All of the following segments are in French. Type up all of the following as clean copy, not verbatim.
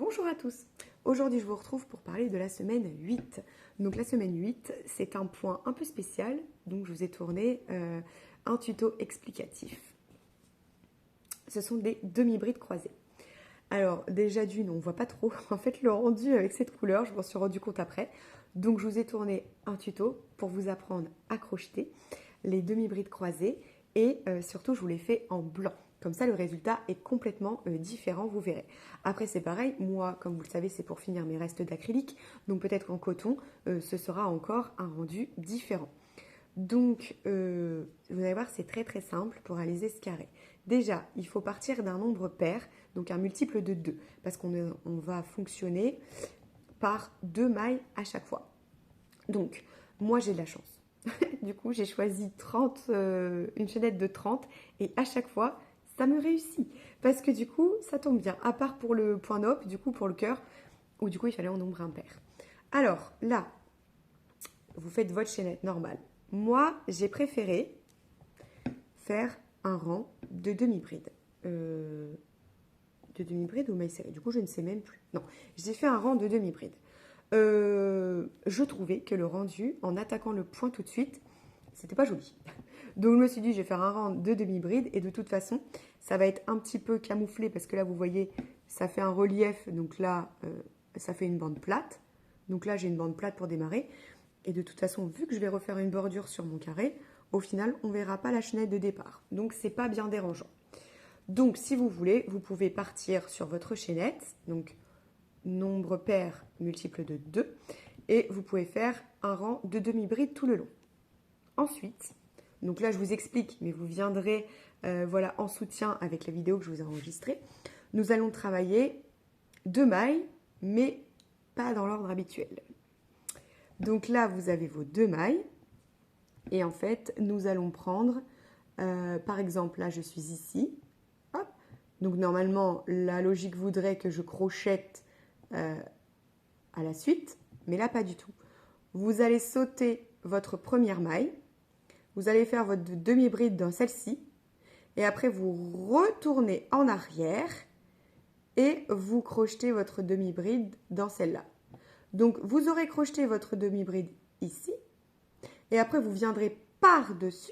Bonjour à tous. Aujourd'hui, je vous retrouve pour parler de la semaine 8. Donc la semaine 8, c'est un point un peu spécial. Donc je vous ai tourné un tuto explicatif. Ce sont des demi-brides croisées. Alors déjà d'une, on ne voit pas trop. En fait, le rendu avec cette couleur, je m'en suis rendu compte après. Donc je vous ai tourné un tuto pour vous apprendre à crocheter les demi-brides croisées. Et surtout, je vous les fais en blanc. Comme ça, le résultat est complètement différent, vous verrez. Après, c'est pareil, moi, comme vous le savez, c'est pour finir mes restes d'acrylique. Donc peut-être qu'en coton, ce sera encore un rendu différent. Donc, vous allez voir, c'est très très simple pour réaliser ce carré. Déjà, il faut partir d'un nombre pair, donc un multiple de 2, parce qu'on va fonctionner par 2 mailles à chaque fois. Donc, moi, j'ai de la chance. Du coup, j'ai choisi 30, une chaînette de 30 et à chaque fois, ça me réussit. Parce que du coup, ça tombe bien. À part pour le point nope, du coup, pour le cœur, où du coup, il fallait en nombre impair. Alors, là, vous faites votre chaînette normale. Moi, j'ai préféré faire un rang de demi-bride. De demi-bride ou maille serrée. Du coup, je ne sais même plus. Non, j'ai fait un rang de demi-bride. Je trouvais que le rendu, en attaquant le point tout de suite, c'était pas joli. Donc je me suis dit, je vais faire un rang de demi-bride et de toute façon, ça va être un petit peu camouflé parce que là, vous voyez, ça fait un relief. Donc là, ça fait une bande plate. Donc là, j'ai une bande plate pour démarrer. Et de toute façon, vu que je vais refaire une bordure sur mon carré, au final, on ne verra pas la chaînette de départ. Donc, c'est pas bien dérangeant. Donc, si vous voulez, vous pouvez partir sur votre chaînette. Donc, nombre pair multiple de 2. Et vous pouvez faire un rang de demi-bride tout le long. Ensuite, donc là, je vous explique, mais vous viendrez voilà, en soutien avec la vidéo que je vous ai enregistrée. Nous allons travailler 2 mailles, mais pas dans l'ordre habituel. Donc là, vous avez vos 2 mailles. Et en fait, nous allons prendre, par exemple, là, je suis ici. Hop. Donc normalement, la logique voudrait que je crochette à la suite, mais là, pas du tout. Vous allez sauter votre première maille. Vous allez faire votre demi-bride dans celle-ci. Et après, vous retournez en arrière et vous crochetez votre demi-bride dans celle-là. Donc, vous aurez crocheté votre demi-bride ici. Et après, vous viendrez par-dessus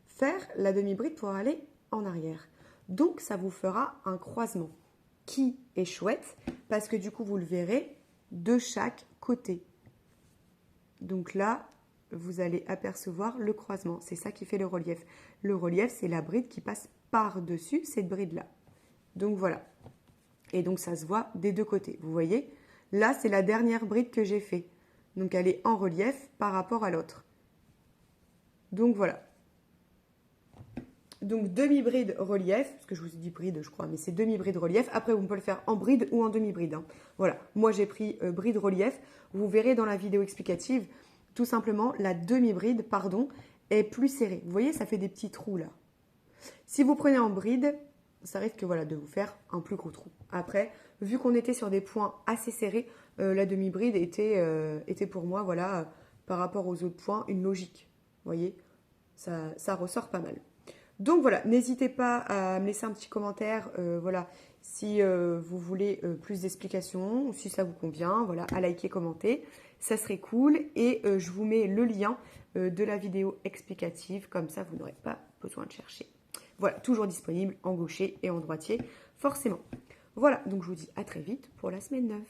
faire la demi-bride pour aller en arrière. Donc, ça vous fera un croisement qui est chouette parce que du coup, vous le verrez de chaque côté. Donc là, vous allez apercevoir le croisement. C'est ça qui fait le relief. Le relief, c'est la bride qui passe par-dessus cette bride-là. Donc voilà. Et donc, ça se voit des deux côtés. Vous voyez ? Là, c'est la dernière bride que j'ai fait. Donc, elle est en relief par rapport à l'autre. Donc, voilà. Donc, demi-bride relief, parce que je vous ai dit bride, je crois, mais c'est demi-bride relief. Après, vous pouvez le faire en bride ou en demi-bride. Hein. Voilà. Moi, j'ai pris bride relief. Vous verrez dans la vidéo explicative, tout simplement, la demi-bride, pardon, est plus serrée. Vous voyez, ça fait des petits trous là. Si vous prenez en bride, ça risque voilà, de vous faire un plus gros trou. Après, vu qu'on était sur des points assez serrés, la demi-bride était pour moi, voilà, par rapport aux autres points, une logique. Vous voyez, ça ressort pas mal. Donc voilà, n'hésitez pas à me laisser un petit commentaire, voilà, si vous voulez plus d'explications, ou si ça vous convient, voilà, à liker, commenter, ça serait cool. Et je vous mets le lien de la vidéo explicative, comme ça vous n'aurez pas besoin de chercher. Voilà, toujours disponible en gaucher et en droitier, forcément. Voilà, donc je vous dis à très vite pour la semaine 9.